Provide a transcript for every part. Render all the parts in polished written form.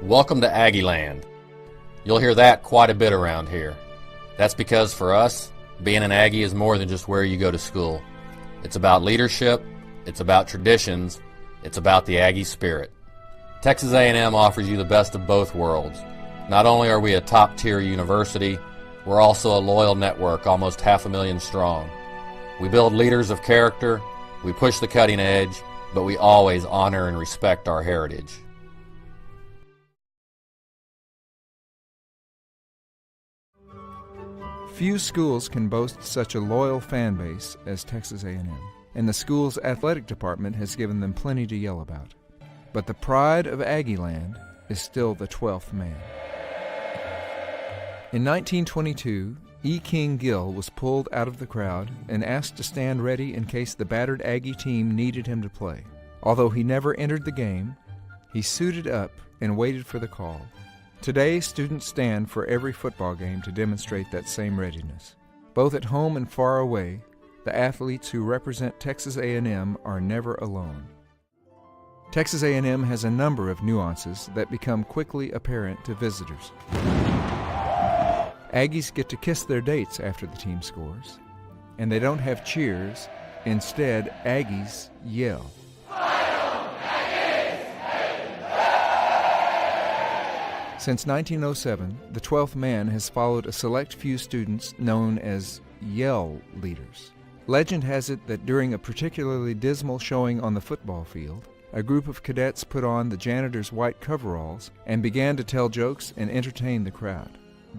Welcome to Aggieland. You'll hear that quite a bit around here. That's because for us, being an Aggie is more than just where you go to school. It's about leadership, it's about traditions, it's about the Aggie spirit. Texas A&M offers you the best of both worlds. Not only are we a top-tier university, we're also a loyal network almost 500,000 strong. We build leaders of character, we push the cutting edge, but we always honor and respect our heritage. Few schools can boast such a loyal fan base as Texas A&M, and the school's athletic department has given them plenty to yell about. But the pride of Aggieland is still the 12th man. In 1922, E. King Gill was pulled out of the crowd and asked to stand ready in case the battered Aggie team needed him to play. Although he never entered the game, he suited up and waited for the call. Today, students stand for every football game to demonstrate that same readiness. Both at home and far away, the athletes who represent Texas A&M are never alone. Texas A&M has a number of nuances that become quickly apparent to visitors. Aggies get to kiss their dates after the team scores, and they don't have cheers. Instead, Aggies yell. Since 1907, the 12th man has followed a select few students known as Yell Leaders. Legend has it that during a particularly dismal showing on the football field, a group of cadets put on the janitor's white coveralls and began to tell jokes and entertain the crowd.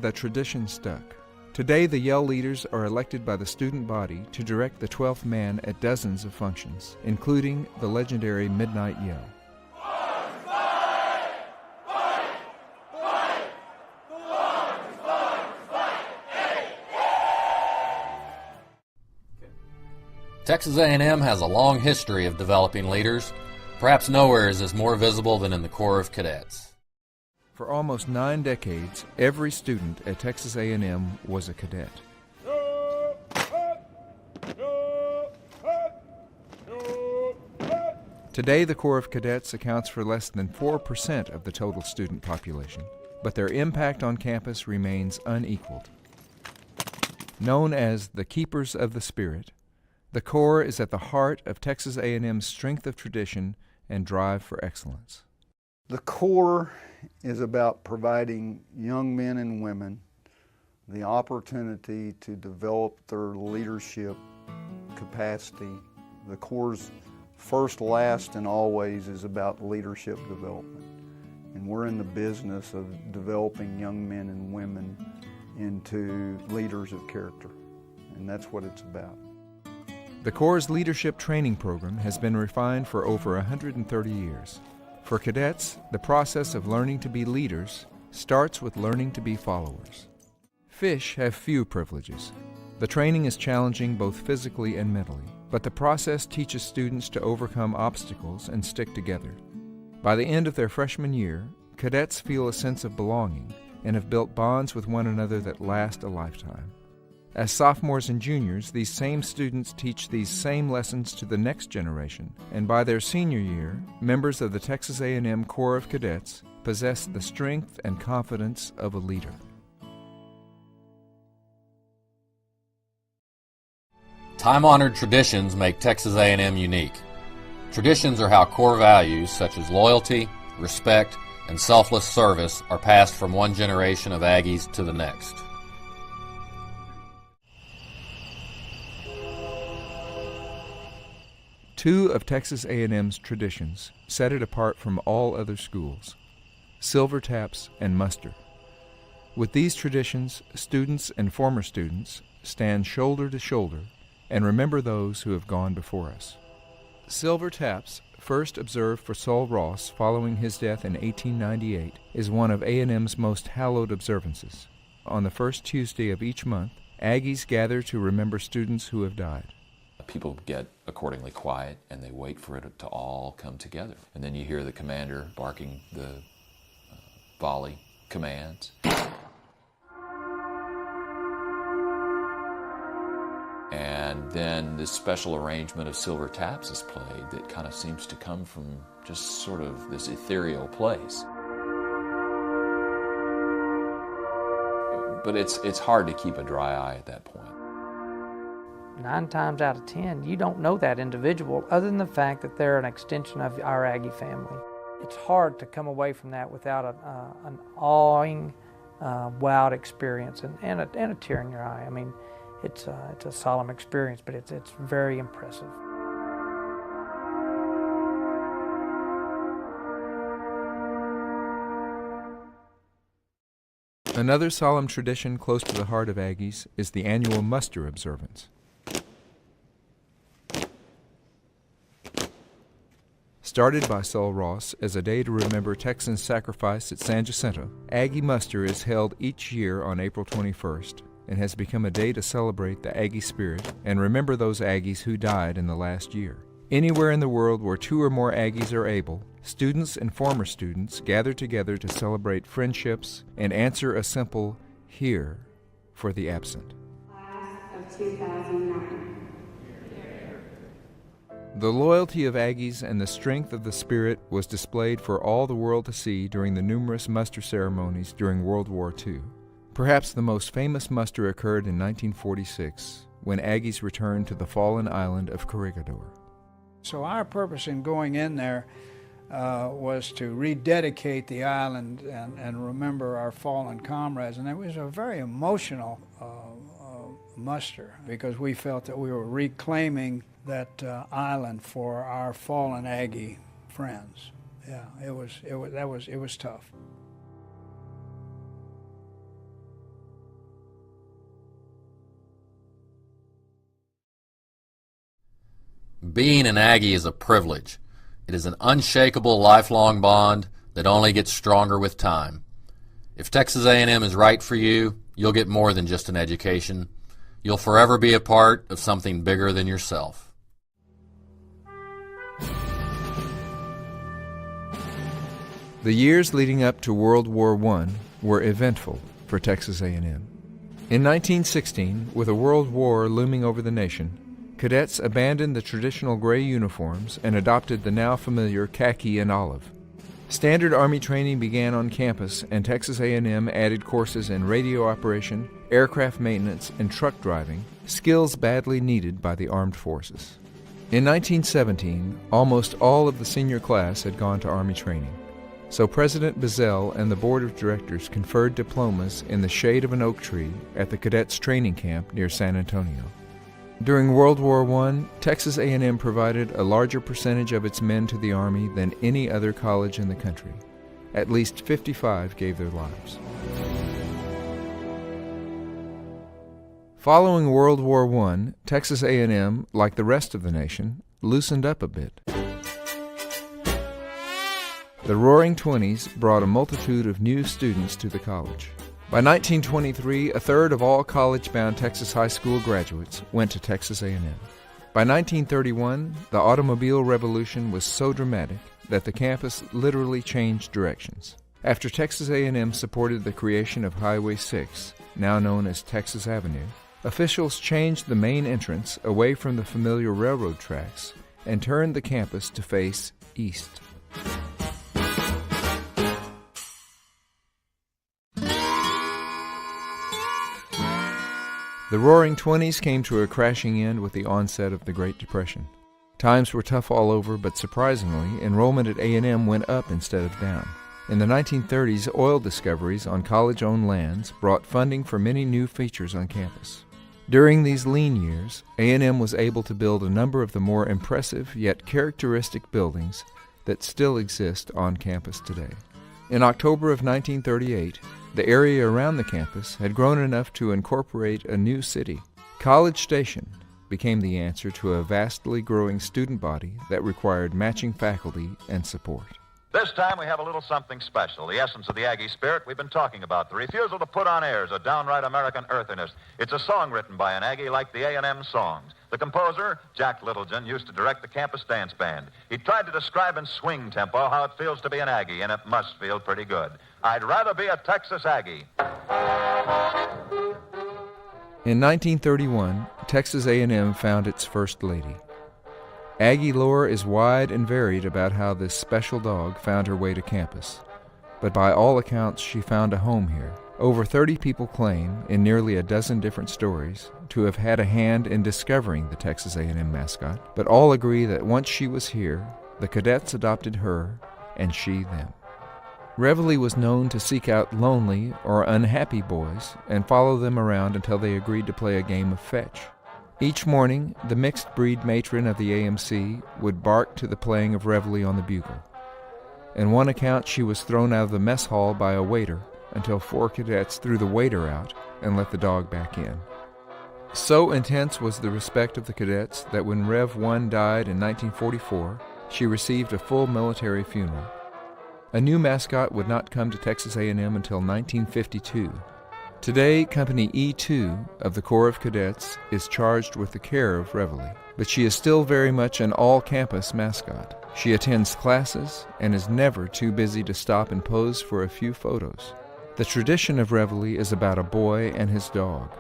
The tradition stuck. Today, the Yell Leaders are elected by the student body to direct the 12th man at dozens of functions, including the legendary Midnight Yell. Texas A&M has a long history of developing leaders. Perhaps nowhere is this more visible than in the Corps of Cadets. For almost 9 decades, every student at Texas A&M was a cadet. Today, the Corps of Cadets accounts for less than 4% of the total student population, but their impact on campus remains unequaled. Known as the Keepers of the Spirit, the Corps is at the heart of Texas A&M's strength of tradition and drive for excellence. The Corps is about providing young men and women the opportunity to develop their leadership capacity. The Corps' first, last, and always is about leadership development. And we're in the business of developing young men and women into leaders of character. And that's what it's about. The Corps' leadership training program has been refined for over 130 years. For cadets, the process of learning to be leaders starts with learning to be followers. Fish have few privileges. The training is challenging both physically and mentally, but the process teaches students to overcome obstacles and stick together. By the end of their freshman year, cadets feel a sense of belonging and have built bonds with one another that last a lifetime. As sophomores and juniors, these same students teach these same lessons to the next generation, and by their senior year, members of the Texas A&M Corps of Cadets possess the strength and confidence of a leader. Time-honored traditions make Texas A&M unique. Traditions are how core values such as loyalty, respect, and selfless service are passed from one generation of Aggies to the next. Two of Texas A&M's traditions set it apart from all other schools: silver taps and muster. With these traditions, students and former students stand shoulder to shoulder and remember those who have gone before us. Silver taps, first observed for Sol Ross following his death in 1898, is one of A&M's most hallowed observances. On the first Tuesday of each month, Aggies gather to remember students who have died. People get accordingly quiet and they wait for it to all come together. And then you hear the commander barking the volley commands. And then this special arrangement of silver taps is played that kind of seems to come from just sort of this ethereal place. But it's hard to keep a dry eye at that point. 9 times out of 10, you don't know that individual other than the fact that they're an extension of our Aggie family. It's hard to come away from that without an awing, wowed experience and a tear in your eye. I mean, it's a solemn experience, but it's very impressive. Another solemn tradition close to the heart of Aggies is the annual muster observance. Started by Sul Ross as a day to remember Texans' sacrifice at San Jacinto, Aggie Muster is held each year on April 21st and has become a day to celebrate the Aggie spirit and remember those Aggies who died in the last year. Anywhere in the world where 2 or more Aggies are able, students and former students gather together to celebrate friendships and answer a simple "here" for the absent. Class of 2009. The loyalty of Aggies and the strength of the spirit was displayed for all the world to see during the numerous muster ceremonies during World War II. Perhaps the most famous muster occurred in 1946 when Aggies returned to the fallen island of Corregidor. So our purpose in going in there was to rededicate the island and remember our fallen comrades. And it was a very emotional muster because we felt that we were reclaiming that island for our fallen Aggie friends. Yeah, it was tough. Being an Aggie is a privilege. It is an unshakable lifelong bond that only gets stronger with time. If Texas A&M is right for you, you'll get more than just an education. You'll forever be a part of something bigger than yourself. The years leading up to World War I were eventful for Texas A&M. In 1916, with a world war looming over the nation, cadets abandoned the traditional gray uniforms and adopted the now familiar khaki and olive. Standard Army training began on campus, and Texas A&M added courses in radio operation, aircraft maintenance, and truck driving, skills badly needed by the armed forces. In 1917, almost all of the senior class had gone to Army training, so President Bezell and the Board of Directors conferred diplomas in the shade of an oak tree at the cadets' training camp near San Antonio. During World War I, Texas A&M provided a larger percentage of its men to the Army than any other college in the country. At least 55 gave their lives. Following World War I, Texas A&M, like the rest of the nation, loosened up a bit. The Roaring Twenties brought a multitude of new students to the college. By 1923, a third of all college-bound Texas high school graduates went to Texas A&M. By 1931, the automobile revolution was so dramatic that the campus literally changed directions. After Texas A&M supported the creation of Highway 6, now known as Texas Avenue, officials changed the main entrance away from the familiar railroad tracks and turned the campus to face east. The Roaring Twenties came to a crashing end with the onset of the Great Depression. Times were tough all over, but surprisingly, enrollment at A&M went up instead of down. In the 1930s, oil discoveries on college-owned lands brought funding for many new features on campus. During these lean years, A&M was able to build a number of the more impressive yet characteristic buildings that still exist on campus today. In October of 1938, the area around the campus had grown enough to incorporate a new city. College Station became the answer to a vastly growing student body that required matching faculty and support. This time we have a little something special, the essence of the Aggie spirit we've been talking about. The refusal to put on airs, a downright American earthiness. It's a song written by an Aggie like the A&M songs. The composer, Jack Littlejohn, used to direct the campus dance band. He tried to describe in swing tempo how it feels to be an Aggie, and it must feel pretty good. I'd rather be a Texas Aggie. In 1931, Texas A&M found its first lady. Aggie lore is wide and varied about how this special dog found her way to campus, but by all accounts she found a home here Over 30 people claim, in nearly a dozen different stories, to have had a hand in discovering the Texas A&M mascot, but all agree that once she was here, the cadets adopted her, and she them. Reveille was known to seek out lonely or unhappy boys and follow them around until they agreed to play a game of fetch. Each morning, the mixed-breed matron of the AMC would bark to the playing of Reveille on the bugle. In one account, she was thrown out of the mess hall by a waiter until 4 cadets threw the waiter out and let the dog back in. So intense was the respect of the cadets that when Rev 1 died in 1944, she received a full military funeral. A new mascot would not come to Texas A&M until 1952. Today, Company E2 of the Corps of Cadets is charged with the care of Reveille, but she is still very much an all-campus mascot. She attends classes and is never too busy to stop and pose for a few photos. The tradition of Reveille is about a boy and his dog,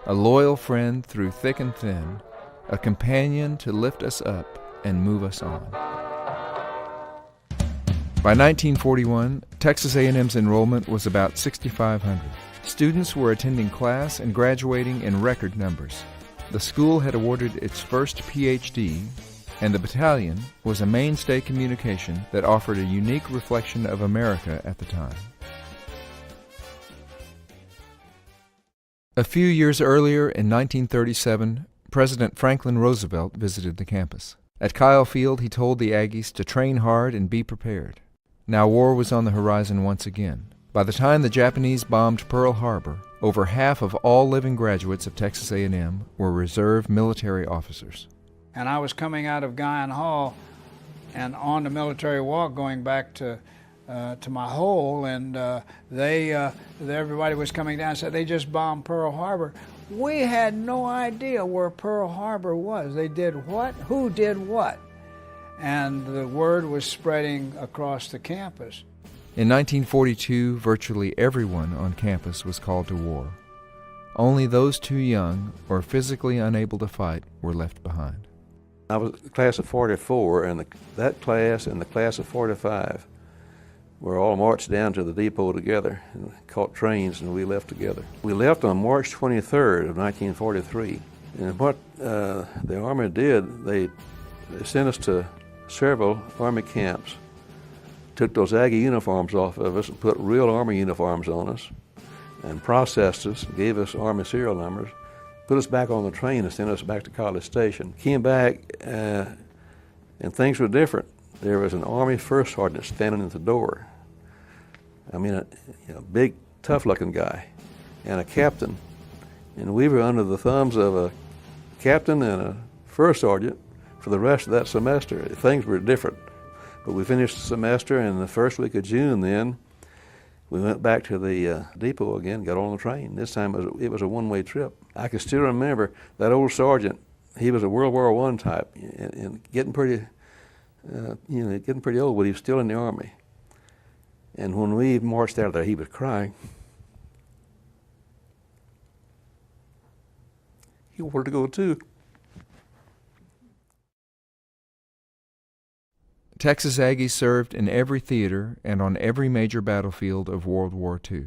a loyal friend through thick and thin, a companion to lift us up and move us on. By 1941, Texas A&M's enrollment was about 6,500. Students were attending class and graduating in record numbers. The school had awarded its first PhD, and the battalion was a mainstay communication that offered a unique reflection of America at the time. A few years earlier, in 1937, President Franklin Roosevelt visited the campus. At Kyle Field, he told the Aggies to train hard and be prepared. Now war was on the horizon once again. By the time the Japanese bombed Pearl Harbor, over half of all living graduates of Texas A&M were reserve military officers. And I was coming out of Guyan Hall and on the military walk going back to my hole, and everybody was coming down and said they just bombed Pearl Harbor. We had no idea where Pearl Harbor was. They did what? Who did what? And the word was spreading across the campus. In 1942, virtually everyone on campus was called to war. Only those too young or physically unable to fight were left behind. I was the class of 44, and that class and the class of 45 were all marched down to the depot together and caught trains, and we left together. We left on March 23rd of 1943, and what the Army did, they sent us to several Army camps, took those Aggie uniforms off of us and put real Army uniforms on us, and processed us, gave us Army serial numbers, put us back on the train and sent us back to College Station. Came back and things were different. There was an Army First Sergeant standing at the door. I mean, a big, tough-looking guy, and a captain. And we were under the thumbs of a captain and a first sergeant for the rest of that semester. Things were different. But we finished the semester, and the first week of June then, we went back to the depot again, got on the train. This time it was a one-way trip. I can still remember that old sergeant. He was a World War I type, and getting pretty, getting pretty old, but he was still in the Army. And when we marched out of there, he was crying. He wanted to go too. Texas Aggies served in every theater and on every major battlefield of World War II.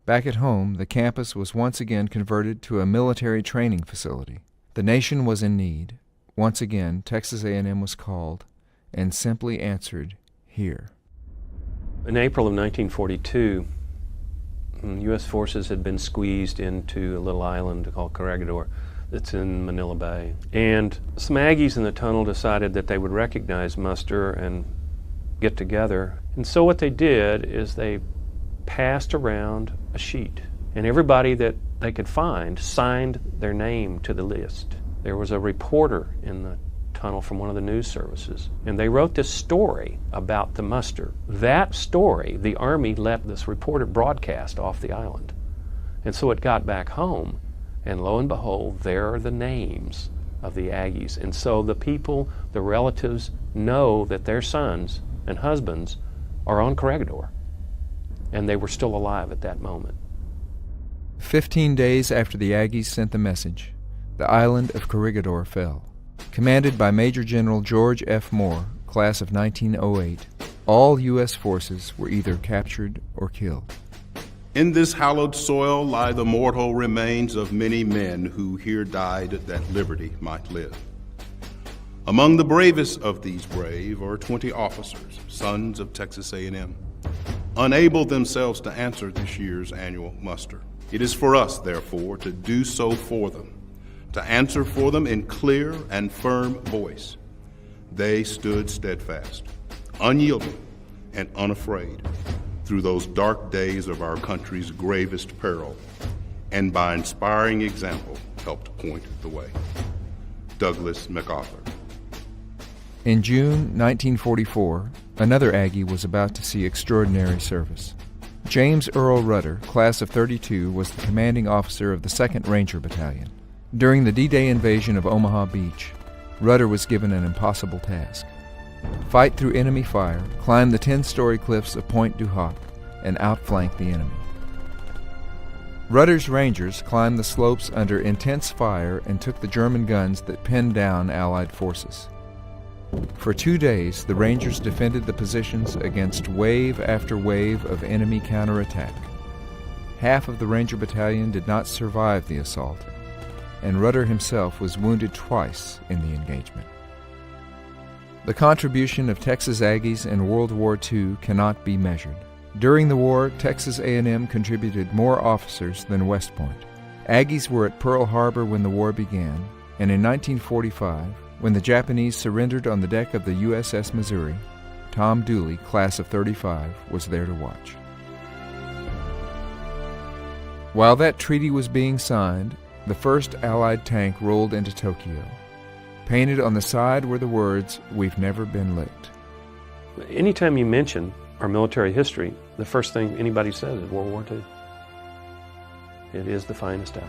Back at home, the campus was once again converted to a military training facility. The nation was in need. Once again, Texas A&M was called and simply answered, "Here." In April of 1942, U.S. forces had been squeezed into a little island called Corregidor that's in Manila Bay. And some Aggies in the tunnel decided that they would recognize muster and get together. And so what they did is they passed around a sheet, and everybody that they could find signed their name to the list. There was a reporter in the tunnel from one of the news services, and they wrote this story about the muster. That story, the Army let this reporter broadcast off the island. And so it got back home, and lo and behold, there are the names of the Aggies. And so the people, the relatives, know that their sons and husbands are on Corregidor, and they were still alive at that moment. 15 days after the Aggies sent the message, the island of Corregidor fell. Commanded by Major General George F. Moore, class of 1908, all U.S. forces were either captured or killed. In this hallowed soil lie the mortal remains of many men who here died that liberty might live. Among the bravest of these brave are 20 officers, sons of Texas A&M, unable themselves to answer this year's annual muster. It is for us, therefore, to do so for them, to answer for them in clear and firm voice. They stood steadfast, unyielding, and unafraid through those dark days of our country's gravest peril, and by inspiring example helped point the way. Douglas MacArthur. In June 1944, another Aggie was about to see extraordinary service. James Earl Rudder, class of 32, was the commanding officer of the 2nd Ranger Battalion. During the D-Day invasion of Omaha Beach, Rudder was given an impossible task. Fight through enemy fire, climb the 10-story cliffs of Point du Hoc, and outflank the enemy. Rudder's Rangers climbed the slopes under intense fire and took the German guns that pinned down Allied forces. For 2 days, the Rangers defended the positions against wave after wave of enemy counterattack. Half of the Ranger Battalion did not survive the assault, and Rudder himself was wounded twice in the engagement. The contribution of Texas Aggies in World War II cannot be measured. During the war, Texas A&M contributed more officers than West Point. Aggies were at Pearl Harbor when the war began, and in 1945, when the Japanese surrendered on the deck of the USS Missouri, Tom Dooley, class of 35, was there to watch. While that treaty was being signed, the first Allied tank rolled into Tokyo. Painted on the side were the words, "We've never been licked." Anytime you mention our military history, the first thing anybody says is World War II. It is the finest hour.